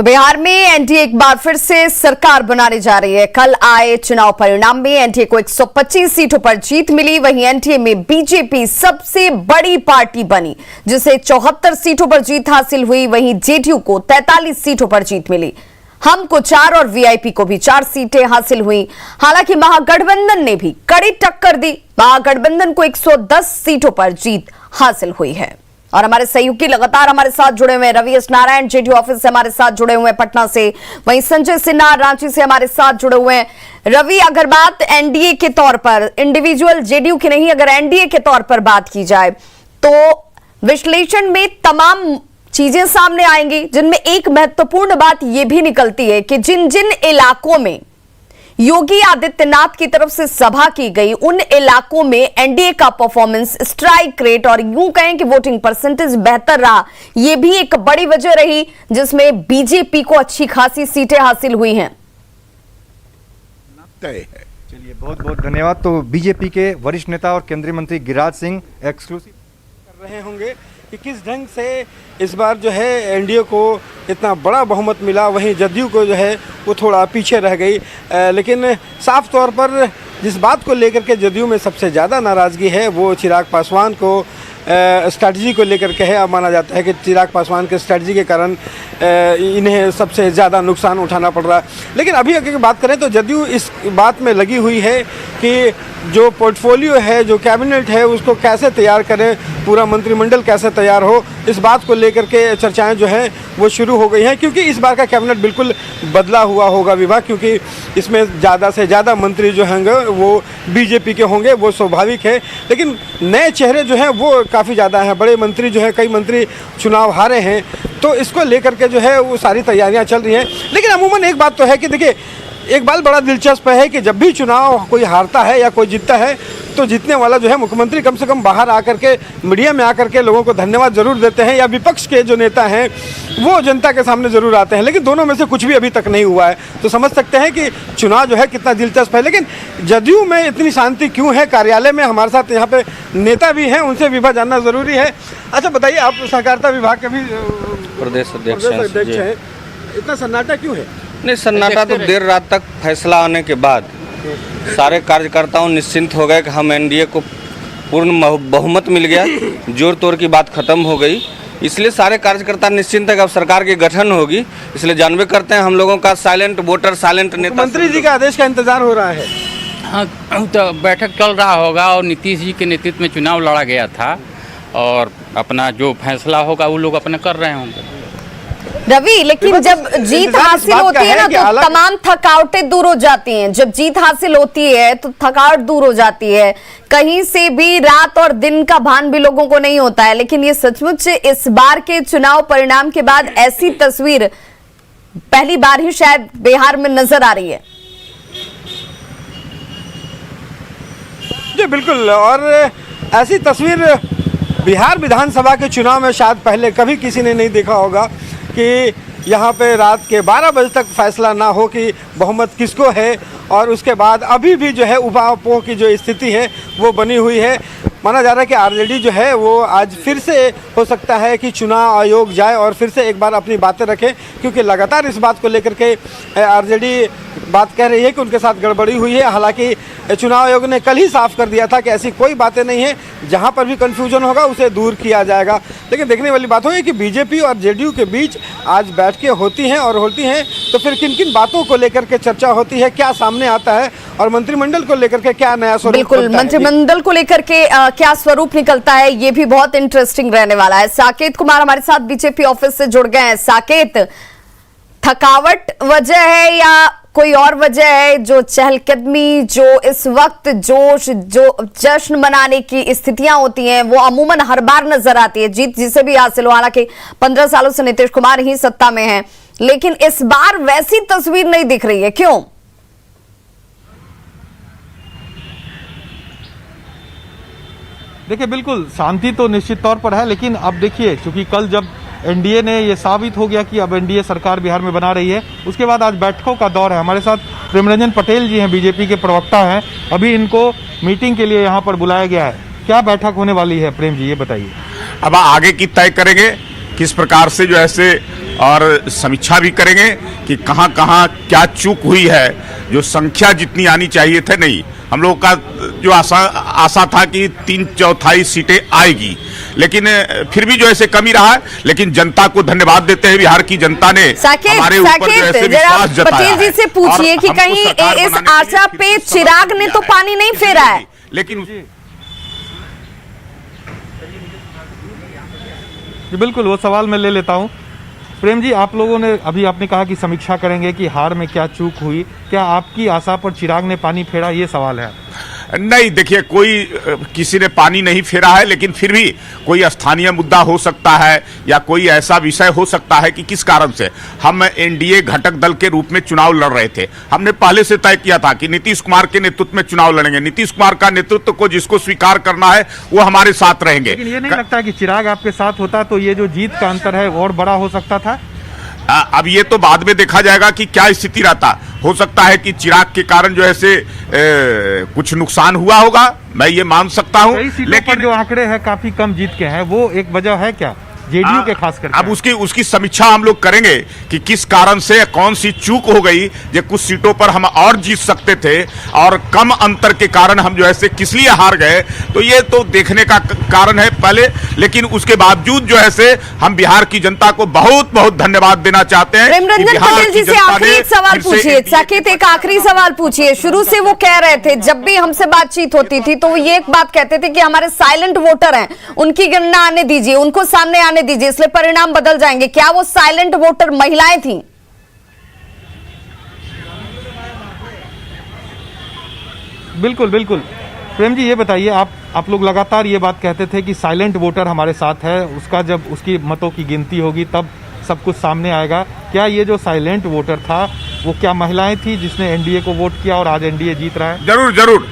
बिहार में एनडीए एक बार फिर से सरकार बनाने जा रही है। कल आए चुनाव परिणाम में एनडीए को 125 सीटों पर जीत मिली। वहीं एनडीए में बीजेपी सबसे बड़ी पार्टी बनी, जिसे 74 सीटों पर जीत हासिल हुई। वहीं जेडीयू को 43 सीटों पर जीत मिली। हम को 4 और वीआईपी को भी 4 सीटें हासिल हुई। हालांकि महागठबंधन ने भी कड़ी टक्कर दी। महागठबंधन को 110 सीटों पर जीत हासिल हुई है। और हमारे सहयोगी लगातार हमारे साथ जुड़े हुए हैं। रवि एस नारायण जेडीयू ऑफिस से हमारे साथ जुड़े हुए हैं पटना से, वहीं संजय सिन्हा रांची से हमारे साथ जुड़े हुए हैं। रवि, अगर बात एनडीए के तौर पर, इंडिविजुअल जेडीयू की नहीं, अगर एनडीए के तौर पर बात की जाए तो विश्लेषण में तमाम चीजें सामने आएंगी, जिनमें एक महत्वपूर्ण बात यह भी निकलती है कि जिन जिन इलाकों में योगी आदित्यनाथ की तरफ से सभा की गई, उन इलाकों में एनडीए का परफॉर्मेंस, स्ट्राइक रेट और यूं कहें कि वोटिंग परसेंटेज बेहतर रहा। यह भी एक बड़ी वजह रही जिसमें बीजेपी को अच्छी खासी सीटें हासिल हुई हैं। चलिए, बहुत बहुत धन्यवाद। तो बीजेपी के वरिष्ठ नेता और केंद्रीय मंत्री गिरिराज सिंह एक्सक्लूसिव कर रहे होंगे कि किस ढंग से इस बार जो है एनडीए को इतना बड़ा बहुमत मिला, वहीं जदयू को जो है वो थोड़ा पीछे रह गई। लेकिन साफ तौर पर जिस बात को लेकर के जदयू में सबसे ज़्यादा नाराज़गी है वो चिराग पासवान को स्ट्रैटेजी को लेकर के है। अब माना जाता है कि चिराग पासवान के स्ट्रैटेजी के कारण इन्हें सबसे ज़्यादा नुकसान उठाना पड़ रहा है। लेकिन अभी अगर बात करें तो जदयू इस बात में लगी हुई है कि जो पोर्टफोलियो है, जो कैबिनेट है, उसको कैसे तैयार करें, पूरा मंत्रिमंडल कैसे तैयार हो, इस बात को लेकर के चर्चाएं जो हैं वो शुरू हो गई हैं। क्योंकि इस बार का कैबिनेट बिल्कुल बदला हुआ होगा विभाग, क्योंकि इसमें ज़्यादा से ज़्यादा मंत्री जो होंगे वो बीजेपी के होंगे, वो स्वाभाविक है। लेकिन नए चेहरे जो हैं वो काफ़ी ज़्यादा हैं। बड़े मंत्री जो हैं, कई मंत्री चुनाव हारे हैं, तो इसको लेकर के जो है वो सारी तैयारियां चल रही हैं। लेकिन अमूमन एक बात तो है कि देखिए, एक बात बड़ा दिलचस्प है कि जब भी चुनाव कोई हारता है या कोई जीतता है तो जीतने वाला जो है मुख्यमंत्री कम से कम बाहर आकर के, मीडिया में आकर के लोगों को धन्यवाद जरूर देते हैं, या विपक्ष के जो नेता हैं वो जनता के सामने जरूर आते हैं। लेकिन दोनों में से कुछ भी अभी तक नहीं हुआ है, तो समझ सकते हैं कि चुनाव जो है कितना दिलचस्प है। लेकिन जदयू में इतनी शांति क्यों है? कार्यालय में हमारे साथ यहाँ पे नेता भी हैं, उनसे विभा जानना जरूरी है। अच्छा बताइए, आप सहकारिता विभाग के भी प्रदेश अध्यक्ष हैं, इतना सन्नाटा क्यों है? नहीं, सन्नाटा तो देर रात तक फैसला आने के बाद सारे कार्यकर्ताओं निश्चिंत हो गए कि हम एनडीए को पूर्ण बहुमत मिल गया, जोर तोड़ की बात खत्म हो गई। इसलिए सारे कार्यकर्ता निश्चिंत है कि अब सरकार की गठन होगी। इसलिए जानवे करते हैं हम लोगों का साइलेंट वोटर, साइलेंट नेता। मंत्री जी का आदेश का इंतजार हो रहा है। हाँ, तो बैठक चल रहा होगा और नीतीश जी के नेतृत्व में चुनाव लड़ा गया था और अपना जो फैसला होगा वो लोग अपना कर रहे होंगे। रवि, लेकिन जब जीत हासिल होती है ना तो तमाम थकावटें दूर हो जाती हैं। जब जीत हासिल होती है तो थकावट दूर हो जाती है, कहीं से भी रात और दिन का भान भी लोगों को नहीं होता है। लेकिन ये सचमुच इस बार के चुनाव परिणाम के बाद ऐसी तस्वीर पहली बार ही शायद बिहार में नजर आ रही है। जी बिल्कुल, और ऐसी तस्वीर बिहार विधानसभा के चुनाव में शायद पहले कभी किसी ने नहीं देखा होगा कि यहाँ पे रात के 12 बजे तक फैसला ना हो कि बहुमत किसको है, और उसके बाद अभी भी जो है उपापों की जो स्थिति है वो बनी हुई है। माना जा रहा है कि आरजेडी जो है वो आज फिर से हो सकता है कि चुनाव आयोग जाए और फिर से एक बार अपनी बातें रखें, क्योंकि लगातार इस बात को लेकर के आरजेडी बात कह रही है कि उनके साथ गड़बड़ी हुई है। हालांकि चुनाव आयोग ने कल ही साफ कर दिया था कि ऐसी कोई बातें नहीं है, जहां पर भी कन्फ्यूजन होगा उसे दूर किया जाएगा। लेकिन देखने वाली बात होगी कि बीजेपी और जेडीयू के बीच आज बैठकें होती हैं, और होती हैं तो फिर किन किन बातों को लेकर के चर्चा होती है, क्या सामने आता है, और मंत्रिमंडल को लेकर के क्या नया स्वरूप। बिल्कुल, मंत्रिमंडल को लेकर के क्या स्वरूप निकलता है, ये भी बहुत इंटरेस्टिंग रहने वाला है। साकेत कुमार हमारे साथ बीजेपी ऑफिस से जुड़ गए हैं। साकेत, थकावट वजह है या कोई और वजह है जो चहलकदमी, जो इस वक्त जोश, जो जश्न मनाने की स्थितियां होती हैं वो अमूमन हर बार नजर आती है, जीत जिसे भी हासिल हो। हालांकि 15 सालों से नीतीश कुमार ही सत्ता में हैं, लेकिन इस बार वैसी तस्वीर नहीं दिख रही है, क्यों? देखिए, बिल्कुल शांति तो निश्चित तौर पर है, लेकिन अब देखिए, क्योंकि कल जब एनडीए ने ये साबित हो गया कि अब एनडीए सरकार बिहार में बना रही है, उसके बाद आज बैठकों का दौर है। हमारे साथ प्रेमरंजन पटेल जी हैं, बीजेपी के प्रवक्ता हैं, अभी इनको मीटिंग के लिए यहाँ पर बुलाया गया है। क्या बैठक होने वाली है प्रेम जी, ये बताइए। अब आगे की तय करेंगे किस प्रकार से जो है और समीक्षा भी करेंगे कि कहाँ कहाँ क्या चूक हुई है। जो संख्या जितनी आनी चाहिए थे नहीं, हम लोगों का जो आशा था कि 3/4 सीटें आएगी, लेकिन फिर भी जो ऐसे कमी रहा है। लेकिन जनता को धन्यवाद देते हैं, बिहार की जनता ने हमारे ऊपर जो ऐसे विश्वास जताया पटेल जी से पूछिए कि कहीं इस आशा पे चिराग ने तो पानी नहीं फेरा है। लेकिन जी बिल्कुल, वो सवाल मैं ले लेता हूँ। प्रेम जी, आप लोगों ने अभी आपने कहा कि समीक्षा करेंगे कि हार में क्या चूक हुई, क्या आपकी आशा पर चिराग ने पानी फेरा, ये सवाल है? नहीं, देखिए, कोई किसी ने पानी नहीं फेरा है, लेकिन फिर भी कोई स्थानीय मुद्दा हो सकता है या कोई ऐसा विषय हो सकता है कि किस कारण से हम एनडीए घटक दल के रूप में चुनाव लड़ रहे थे। हमने पहले से तय किया था कि नीतीश कुमार के नेतृत्व में चुनाव लड़ेंगे। नीतीश कुमार का नेतृत्व को जिसको स्वीकार करना है वो हमारे साथ रहेंगे। लेकिन ये नहीं लगता कि चिराग आपके साथ होता तो ये जो जीत का अंतर है और बड़ा हो सकता था? अब ये तो बाद में देखा जाएगा कि क्या स्थिति रहता। हो सकता है कि चिराग के कारण जो है से कुछ नुकसान हुआ होगा, मैं ये मान सकता हूं। लेकिन जो आंकड़े हैं काफी कम जीत के हैं, वो एक वजह है क्या जेडीयू के खास करके? अब उसकी समीक्षा हम लोग करेंगे कि किस कारण से कौन सी चूक हो गई। जो कुछ सीटों पर हम और जीत सकते थे और कम अंतर के कारण हम जो है से किस लिए हार गए, तो ये तो देखने का कारण है पहले। लेकिन उसके बावजूद जो है से हम बिहार की जनता को बहुत बहुत धन्यवाद देना चाहते हैं। प्रेमरंजन पटेल जी से आखिरी एक सवाल पूछिए। साकेत, एक आखिरी सवाल पूछिए। शुरू से वो कह रहे थे, जब भी हमसे बातचीत होती थी तो वो ये एक बात कहते थे कि हमारे साइलेंट वोटर हैं, उनकी गणना आने दीजिए, उनको सामने आने दीजिए, इसलिए परिणाम बदल जाएंगे। क्या वो साइलेंट वोटर महिलाएं थीं? बिल्कुल बिल्कुल। प्रेम जी, ये बताइए, आप लोग लगातार ये बात कहते थे कि साइलेंट वोटर हमारे साथ है, उसका जब उसकी मतों की गिनती होगी तब सब कुछ सामने आएगा। क्या ये जो साइलेंट वोटर था वो क्या महिलाएं थी जिसने एनडीए को वोट किया और आज एनडीए जीत रहा है? जरूर जरूर।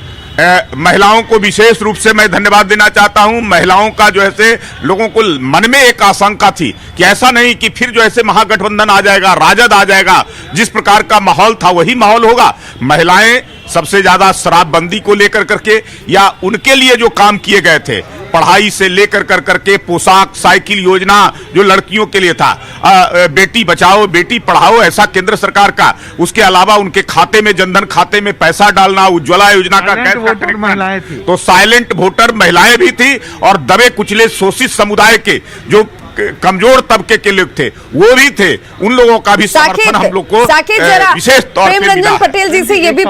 महिलाओं को विशेष रूप से मैं धन्यवाद देना चाहता हूं। महिलाओं का जो है से लोगों को मन में एक आशंका थी कि ऐसा नहीं कि फिर जो ऐसे महागठबंधन आ जाएगा, राजद आ जाएगा। जिस प्रकार का माहौल था वही माहौल होगा। महिलाएं सबसे ज्यादा शराबबंदी को लेकर करके या उनके लिए जो काम किए गए थे, पढ़ाई से लेकर करके पोशाक, साइकिल योजना जो लड़कियों के लिए था, बेटी बचाओ बेटी पढ़ाओ ऐसा केंद्र सरकार का, उसके अलावा उनके खाते में, जनधन खाते में पैसा डालना, उज्ज्वला योजना का महिलाएं थी। तो साइलेंट वोटर महिलाएं भी थी और दबे कुचले शोषित समुदाय के जो कमजोर तबके के लोग थे वो भी थे। उन लोगों का भी समर्थन हम लोग को विशेष तौर पे प्रेमरंजन पटेल जी से ये भी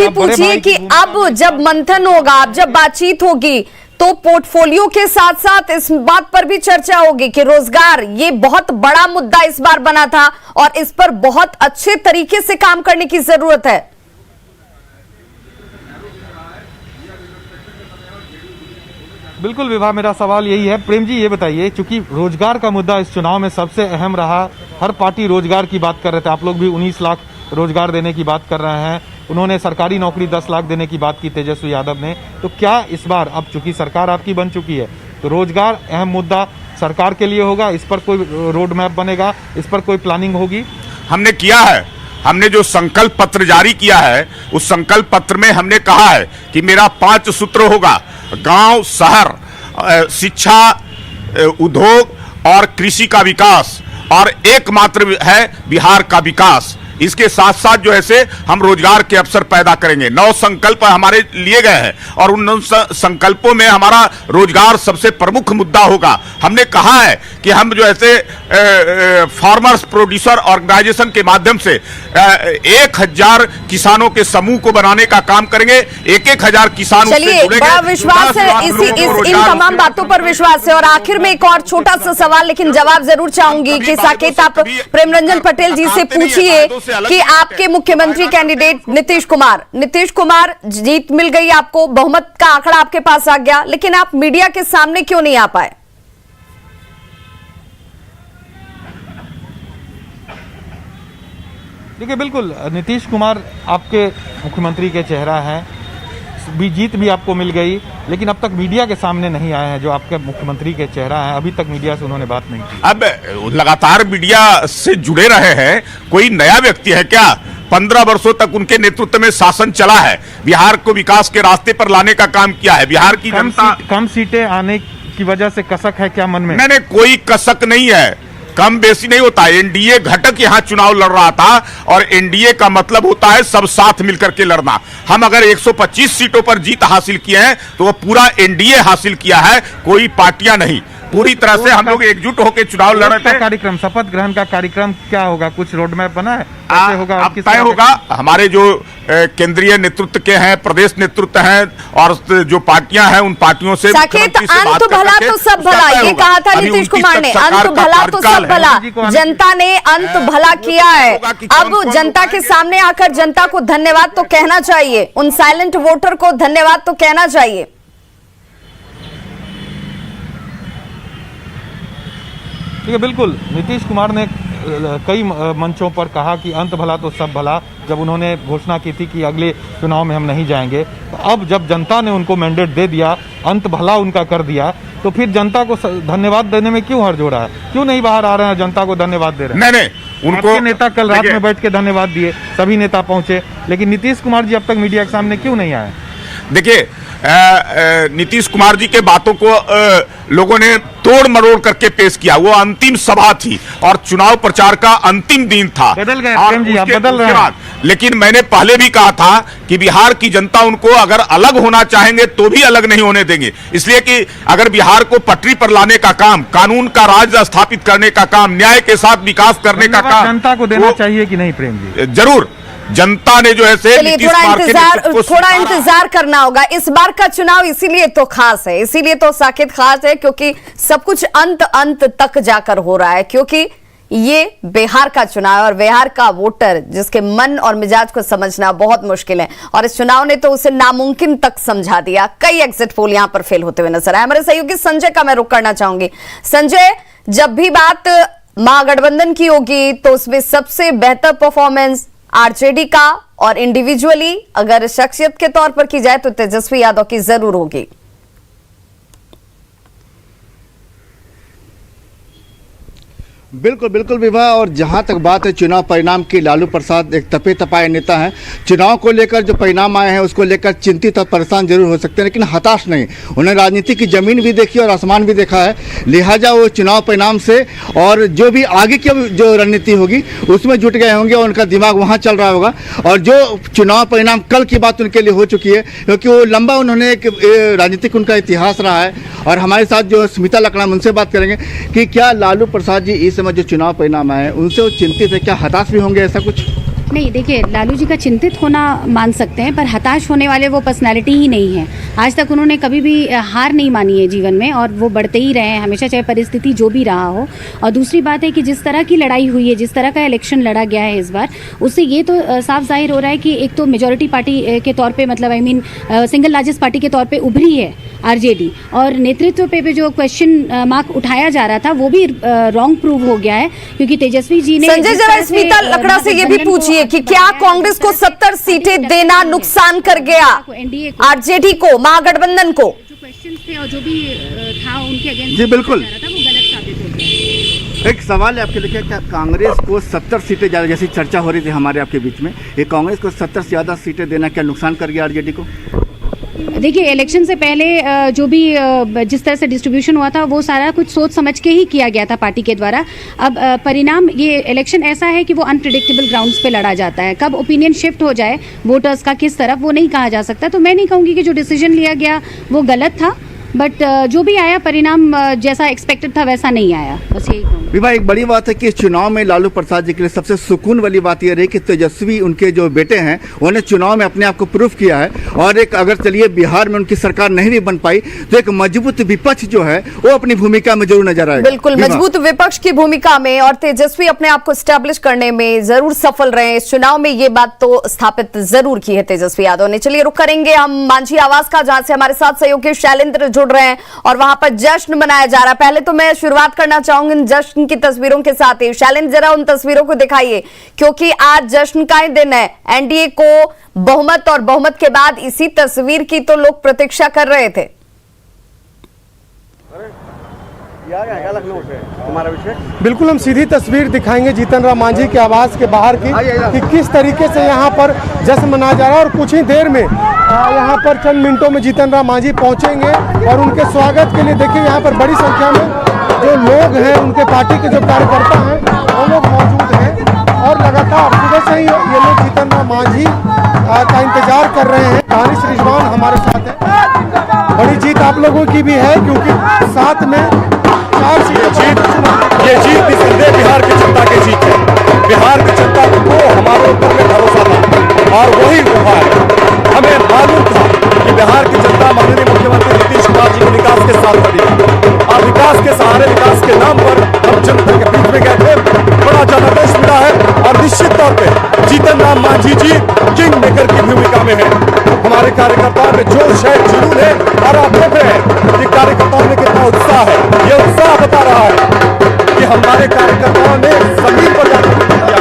पूछिए कि अब जब मंथन होगा, अब जब बातचीत होगी तो पोर्टफोलियो के साथ साथ इस बात पर भी चर्चा होगी कि रोजगार ये बहुत बड़ा मुद्दा इस बार बना था और इस पर बहुत अच्छे तरीके से काम करने की जरूरत है। बिल्कुल विभा, मेरा सवाल यही है। प्रेम जी, ये बताइए, चूंकि रोजगार का मुद्दा इस चुनाव में सबसे अहम रहा, हर पार्टी रोजगार की बात कर रहे थे, आप लोग भी 19 लाख रोजगार देने की बात कर रहे हैं, उन्होंने सरकारी नौकरी 10 लाख देने की बात की तेजस्वी यादव ने। तो क्या इस बार, अब चूंकि सरकार आपकी बन चुकी है, तो रोजगार अहम मुद्दा सरकार के लिए होगा, इस पर कोई रोड मैप बनेगा, इस पर कोई प्लानिंग होगी? हमने किया है। हमने जो संकल्प पत्र जारी किया है उस संकल्प पत्र में हमने कहा है कि मेरा 5 सूत्र होगा: गांव, शहर, शिक्षा, उद्योग और कृषि का विकास, और एकमात्र है बिहार का विकास। इसके साथ साथ जो है से हम रोजगार के अवसर पैदा करेंगे। 9 संकल्प हमारे लिए गए हैं और उन 9 संकल्पों में हमारा रोजगार सबसे प्रमुख मुद्दा होगा। हमने कहा है कि हम जो ऐसे फार्मर्स प्रोड्यूसर ऑर्गेनाइजेशन के माध्यम से 1000 किसानों के समूह को बनाने का काम करेंगे। 1000 किसान। चलिए, बड़ा विश्वास है इन तमाम बातों पर विश्वास है। और आखिर में एक और छोटा सा सवाल, लेकिन जवाब जरूर चाहूंगी कि साकेत, आप प्रेमरंजन पटेल जी से पूछिए कि आपके मुख्यमंत्री कैंडिडेट नीतीश कुमार जीत मिल गई आपको, बहुमत का आंकड़ा आपके पास आ गया, लेकिन आप मीडिया के सामने क्यों नहीं आ पाए? देखिए, बिल्कुल नीतीश कुमार आपके मुख्यमंत्री के चेहरा हैं, जीत भी आपको मिल गई, लेकिन अब तक मीडिया के सामने नहीं आए हैं जो आपके मुख्यमंत्री के चेहरा है। अभी तक मीडिया से उन्होंने बात नहीं की। अब लगातार मीडिया से जुड़े रहे हैं, कोई नया व्यक्ति है क्या? 15 वर्षों तक उनके नेतृत्व में शासन चला है, बिहार को विकास के रास्ते पर लाने का काम किया है। बिहार की जनता कम सीटें आने की वजह से कसक है क्या मन में? नहीं, कोई कसक नहीं है। कम बेसी नहीं होता है। एनडीए घटक यहां चुनाव लड़ रहा था और एनडीए का मतलब होता है सब साथ मिलकर के लड़ना। हम अगर 125 सीटों पर जीत हासिल किए हैं तो वो पूरा एनडीए हासिल किया है, कोई पार्टियां नहीं। पूरी तरह से हम लोग एकजुट होकर चुनाव लड़ रहे थे। कार्यक्रम, शपथ ग्रहण का कार्यक्रम क्या होगा, कुछ रोड मैप बना है? कैसे होगा? अब तय होगा। हमारे जो केंद्रीय नेतृत्व के हैं, प्रदेश नेतृत्व हैं और जो पार्टियां हैं, उन पार्टियों से साकेत, अंत भला तो सब भला, ये कहा था नीतीश कुमार ने। अंत भला तो सब भला, जनता ने अंत भला किया है। अब जनता के सामने आकर जनता को धन्यवाद तो कहना चाहिए, उन साइलेंट वोटर को धन्यवाद तो कहना चाहिए। ठीक है, बिल्कुल। नीतीश कुमार ने कई मंचों पर कहा कि अंत भला तो सब भला, जब उन्होंने घोषणा की थी कि अगले चुनाव में हम नहीं जाएंगे। तो अब जब जनता ने उनको मैंडेट दे दिया, अंत भला उनका कर दिया, तो फिर जनता को धन्यवाद देने में क्यों हर्ज हो रहा है? क्यों नहीं बाहर आ रहे हैं, जनता को धन्यवाद दे रहे हैं? नहीं, उनको नेता कल रात में बैठ के धन्यवाद दिए, सभी नेता पहुंचे, लेकिन नीतीश कुमार जी अब तक मीडिया के सामने क्यों नहीं आए? देखिए, नीतीश कुमार जी के बातों को लोगों ने तोड़ मरोड़ करके पेश किया। वो अंतिम सभा थी और चुनाव प्रचार का अंतिम दिन था। बदल गए और प्रेम जी, आप बदल रहे हैं। लेकिन मैंने पहले भी कहा था कि बिहार की जनता उनको अगर अलग होना चाहेंगे तो भी अलग नहीं होने देंगे। इसलिए कि अगर बिहार को पटरी पर लाने का काम, कानून का राज स्थापित करने का काम, न्याय के साथ विकास करने का काम जनता को देना चाहिए कि नहीं प्रेम जी? जरूर जनता ने जो है थोड़ा इंतजार करना होगा। इस बार का चुनाव इसीलिए तो खास है, इसीलिए तो साकेत खास है क्योंकि सब कुछ अंत तक जाकर हो रहा है, क्योंकि ये बिहार का चुनाव और बिहार का वोटर जिसके मन और मिजाज को समझना बहुत मुश्किल है, और इस चुनाव ने तो उसे नामुमकिन तक समझा दिया। कई एग्जिट पोल यहां पर फेल होते हुए नजर आए। हमारे सहयोगी संजय का मैं रुख करना चाहूंगी। संजय, जब भी बात महागठबंधन की होगी तो उसमें सबसे बेहतर परफॉर्मेंस आरजेडी का, और इंडिविजुअली अगर शख्सियत के तौर पर की जाए तो तेजस्वी यादव की जरूर होगी। बिल्कुल बिल्कुल विवाह। और जहां तक बात है चुनाव परिणाम की, लालू प्रसाद एक तपे तपाए नेता हैं। चुनाव को लेकर जो परिणाम आए हैं उसको लेकर चिंतित और परेशान जरूर हो सकते हैं, लेकिन हताश नहीं। उन्होंने राजनीति की जमीन भी देखी और आसमान भी देखा है, लिहाजा वो चुनाव परिणाम से और जो भी आगे की जो रणनीति होगी उसमें जुट गए होंगे और उनका दिमाग वहाँ चल रहा होगा। और जो चुनाव परिणाम कल की बात उनके लिए हो चुकी है, क्योंकि वो लंबा उन्होंने एक राजनीतिक उनका इतिहास रहा है। और हमारे साथ जो स्मिता लकड़ाम, उनसे बात करेंगे कि क्या लालू प्रसाद जी इस समय जो चुनाव परिणाम आए उनसे वो चिंतित है, क्या हताश भी होंगे, ऐसा कुछ? नहीं, देखिए, लालू जी का चिंतित होना मान सकते हैं, पर हताश होने वाले वो पर्सनालिटी ही नहीं है। आज तक उन्होंने कभी भी हार नहीं मानी है जीवन में, और वो बढ़ते ही रहे हैं हमेशा, चाहे परिस्थिति जो भी रहा हो। और दूसरी बात है कि जिस तरह की लड़ाई हुई है, जिस तरह का इलेक्शन लड़ा गया है इस बार, उससे ये तो साफ जाहिर हो रहा है कि एक तो मेजॉरिटी पार्टी के तौर पे, मतलब सिंगल लार्जेस्ट पार्टी के तौर पे उभरी है आरजेडी, और नेतृत्व पे जो क्वेश्चन मार्क उठाया जा रहा था वो भी रॉन्ग प्रूव हो गया है, क्योंकि तेजस्वी जी ने। संजय, जरा स्मिता लकड़ा से ये भी पूछिए कि क्या कांग्रेस को 70 सीटें देना नुकसान कर गया आरजेडी को, महागठबंधन को? जो क्वेश्चन थे और जो भी था उनके अगेंस्ट जी बिल्कुल, वो गलत साबित हो गया। एक सवाल है आपके लिए, क्या कांग्रेस को 70 सीटें ज़्यादा, जैसी चर्चा हो रही थी हमारे आपके बीच में, ये कांग्रेस को 70 से ज़्यादा सीटें देना क्या नुकसान कर गया आरजेडी को? देखिए, इलेक्शन से पहले जो भी जिस तरह से डिस्ट्रीब्यूशन हुआ था वो सारा कुछ सोच समझ के ही किया गया था पार्टी के द्वारा। अब परिणाम, ये इलेक्शन ऐसा है कि वो अनप्रिडिक्टेबल ग्राउंड्स पे लड़ा जाता है। कब ओपिनियन शिफ्ट हो जाए वोटर्स का किस तरफ, वो नहीं कहा जा सकता। तो मैं नहीं कहूँगी कि जो डिसीजन लिया गया वो गलत था, बट जो भी आया परिणाम जैसा एक्सपेक्टेड था वैसा नहीं आया, बस यही कहूँगी। विवाह, एक बड़ी बात है कि इस चुनाव में लालू प्रसाद जी के लिए सबसे सुकून वाली बात यह रही कि तेजस्वी, उनके जो बेटे हैं, उन्होंने चुनाव में अपने आप को प्रूफ किया है। और एक अगर चलिए बिहार में उनकी सरकार नहीं भी बन पाई तो एक मजबूत विपक्ष जो है वो अपनी भूमिका में जरूर नजर आएगा। बिल्कुल, मजबूत विपक्ष की भूमिका में, और तेजस्वी अपने आप को स्टैब्लिश करने में जरूर सफल रहे इस चुनाव में, ये बात तो स्थापित जरूर की है तेजस्वी यादव ने। चलिए रुक करेंगे हम मांझी आवाज का, जहां से हमारे साथ सहयोगी शैलेंद्र जुड़ रहे हैं और वहां पर जश्न मनाया जा रहा है। पहले तो मैं शुरुआत करना चाहूंगी इन जश्न की तस्वीरों के साथ ही। शैलेंद्र, जरा उन तस्वीरों को दिखाइए, क्योंकि आज जश्न का ही दिन है। एनडीए को बहुमत, और बहुमत के बाद इसी तस्वीर की तो लोग प्रतीक्षा कर रहे थे। बिल्कुल, हम सीधी तस्वीर दिखाएंगे जीतन राम मांझी के आवास के बाहर की कि किस तरीके से यहाँ पर जश्न मनाया जा रहा है। और कुछ ही देर में यहाँ पर चंद मिनटों में जीतन राम मांझी पहुँचेंगे और उनके स्वागत के लिए देखिए यहाँ पर बड़ी संख्या में जो लोग हैं, उनके पार्टी के जो कार्यकर्ता हैं, वो लोग मौजूद हैं और लगातार सुबह से ही ये लोग जीतन राम मांझी का इंतजार कर रहे हैं। दानिश रिजवान हमारे साथ है। बड़ी जीत आप लोगों की भी है, क्योंकि साथ में 4 सीटें। ये जीत निसंदेह बिहार की जनता की जीत है। बिहार की जनता को हमारे ऊपर में भरोसा था और वही हुआ है। हमें मालूम था कि बिहार की जनता माननीय मुख्यमंत्री नीतीश कुमार जी के विकास के साथ खड़ी है और विकास के सहारे, विकास के नाम पर हम जनता के बीच में गए थे। बड़ा जनादेश मिला है और निश्चित तौर पे जीतन राम मांझी जी किंग मेकर की भूमिका में है। हमारे कार्यकर्ताओं में जोश है, जुनून है और आप देख रहे हैं कि कार्यकर्ताओं में कितना उत्साह है। ये उत्साह बता रहा है कि हमारे कार्यकर्ताओं ने जमीन पर जाकर किया है,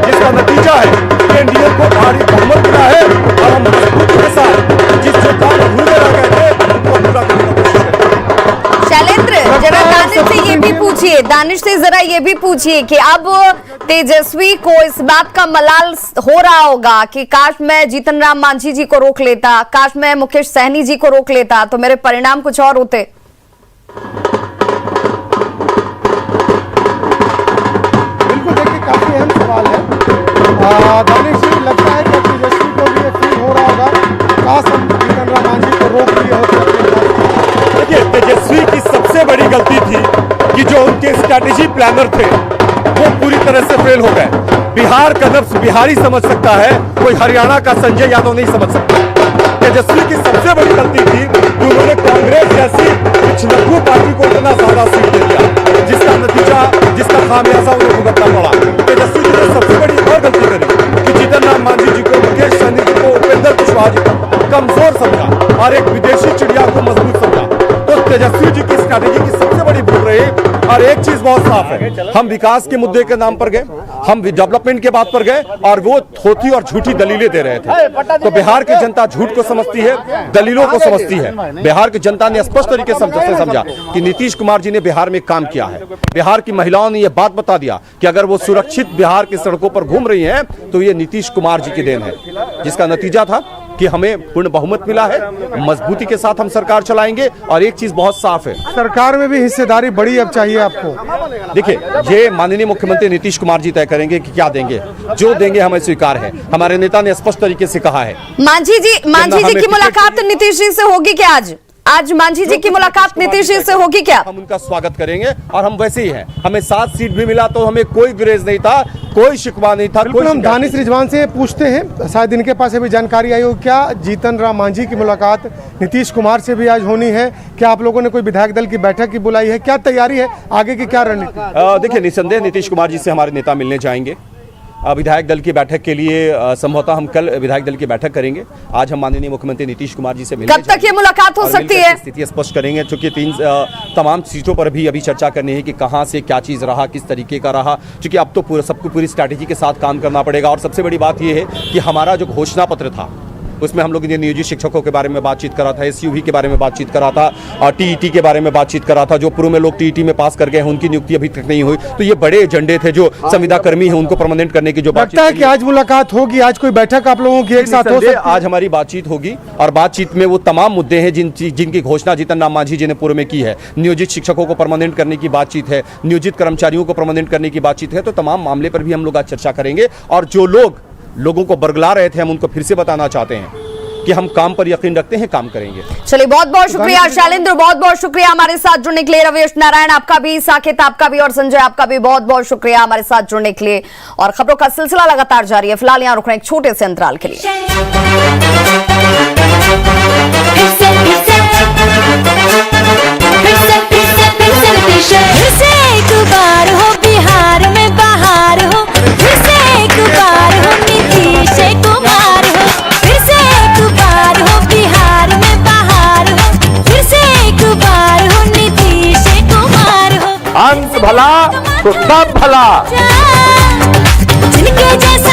जिसका नतीजा है कि एनडीए को भारी बहुमत मिला है और हम मजबूती के साथ जिस जो काम अधूरे रह गए थे उनको पूरा करने की कोशिश करेंगे। शैलेंद्र, जरा दानिश से ये भी पूछिए, दानिश से जरा ये भी पूछिए कि अब तेजस्वी को इस बात का मलाल हो रहा होगा कि काश मैं जीतन राम मांझी जी को रोक लेता, काश मैं मुकेश सहनी जी को रोक लेता तो मेरे परिणाम कुछ और होते। बिल्कुल, देखिए काफी अहम सवाल है। दानिश जी, लगता है कि तेजस्वी को भी ये फील हो रहा होगा, काश हम जीतन राम मांझी को रोक लिए होते। देखिए, तेजस्वी की सबसे बड़ी गलती थी कि जो उनके स्ट्रैटेजी प्लानर थे वो पूरी तरह से फेल हो गए। बिहार का नफ्स बिहारी समझ सकता है, कोई हरियाणा का संजय यादव नहीं समझ सकता। तेजस्वी की सबसे बड़ी गलती थी कि उन्होंने कांग्रेस जैसी पिछलग्गू पार्टी को इतना ज्यादा सीट दे दिया, जिसका नतीजा, जिसका खामियाजा उन्हें भुगतना पड़ा। तेजस्वी जी ने सबसे बड़ी और गलती करी कि जीतन राम मांझी जी को, मुकेश सहनी जी को, उपेंद्र कुशवाहा जी को कमजोर समझा और एक विदेशी चिड़िया को मजबूत समझा। तो तेजस्वी जी की स्ट्रैटेजी की सबसे बड़ी भूल रही। और एक चीज बहुत साफ है, हम विकास के मुद्दे के नाम पर गए, हम डेवलपमेंट के बात पर गए और वो थोथी और झूठी दलीलें दे रहे थे। तो बिहार की जनता झूठ को समझती है, दलीलों को समझती है। बिहार की जनता ने स्पष्ट तरीके से समझा कि नीतीश कुमार जी ने बिहार में काम किया है। बिहार की महिलाओं ने यह बात बता दिया कि अगर वो सुरक्षित बिहार की सड़कों पर घूम रही हैं तो ये नीतीश कुमार जी की देन है, जिसका नतीजा था कि हमें पूर्ण बहुमत मिला है। मजबूती के साथ हम सरकार चलाएंगे और एक चीज बहुत साफ है, सरकार में भी हिस्सेदारी बड़ी अब चाहिए आपको। देखिए, ये माननीय मुख्यमंत्री नीतीश कुमार जी तय करेंगे कि क्या देंगे। जो देंगे हमें स्वीकार है। हमारे नेता ने स्पष्ट तरीके से कहा है। मांझी जी की मुलाकात नीतीश जी से होगी क्या आज मांझी जी की मुलाकात नीतीश जी से होगी क्या? हम उनका स्वागत करेंगे और हम वैसे ही हैं। हमें 7 सीट भी मिला तो हमें कोई गुरेज नहीं था, कोई शिकवा नहीं था। बिल्कुल, हम दानिश रिजवान से पूछते हैं, शायद इनके पास अभी जानकारी आई हो, क्या जीतन राम मांझी की मुलाकात नीतीश कुमार से भी आज होनी है? क्या आप लोगों ने कोई विधायक दल की बैठक की बुलाई है? क्या तैयारी है, आगे की क्या रणनीति? देखिए, निसंदेह नीतीश कुमार जी से हमारे नेता मिलने जाएंगे। विधायक दल की बैठक के लिए संभवतः हम कल विधायक दल की बैठक करेंगे। आज हम माननीय मुख्यमंत्री नीतीश कुमार जी से मिलने कब तक ये मुलाकात हो सकती है? स्थिति स्पष्ट करेंगे, क्योंकि तमाम सीटों पर भी अभी चर्चा करनी है कि कहां से क्या चीज रहा, किस तरीके का रहा। क्योंकि अब तो सबको पूरी स्ट्रैटेजी के साथ काम करना पड़ेगा। और सबसे बड़ी बात यह है कि हमारा जो घोषणा पत्र था उसमें हम लोग ने नियोजित शिक्षकों के बारे में बातचीत करा था, एसयूवी के बारे में बातचीत करा था और टीईटी के बारे में बातचीत करा था। जो पूर्व में लोग टीईटी में पास कर गए हैं उनकी नियुक्ति अभी तक नहीं हुई। तो ये बड़े एजेंडे थे। जो संविदा कर्मी है उनको परमानेंट करने की जो बातचीत लगता है कि आज मुलाकात होगी, आज कोई बैठक आप लोगों की एक साथ हो सकती है। आज हमारी बातचीत होगी और बातचीत में वो तमाम मुद्दे हैं जिनकी घोषणा जीतन राम मांझी जी ने पूर्व में की है। नियोजित शिक्षकों को परमानेंट करने की बातचीत है, नियोजित कर्मचारियों को परमानेंट करने की बातचीत है। तो तमाम मामले पर भी हम लोग आज चर्चा करेंगे। और जो लोगों को बरगला रहे थे, हम उनको फिर से बताना चाहते हैं कि हम काम पर यकीन रखते हैं, काम करेंगे। चलिए, बहुत बहुत शुक्रिया शैलेंद्र, बहुत बहुत शुक्रिया हमारे साथ जुड़ने के लिए। रवेश नारायण आपका भी, साकेत आपका भी और संजय आपका भी बहुत बहुत शुक्रिया हमारे साथ जुड़ने के लिए। और खबरों का सिलसिला लगातार जारी है। फिलहाल यहाँ रुक रहे हैं एक छोटे से अंतराल के लिए। अंत भला तो सब भला। जिनके जैसा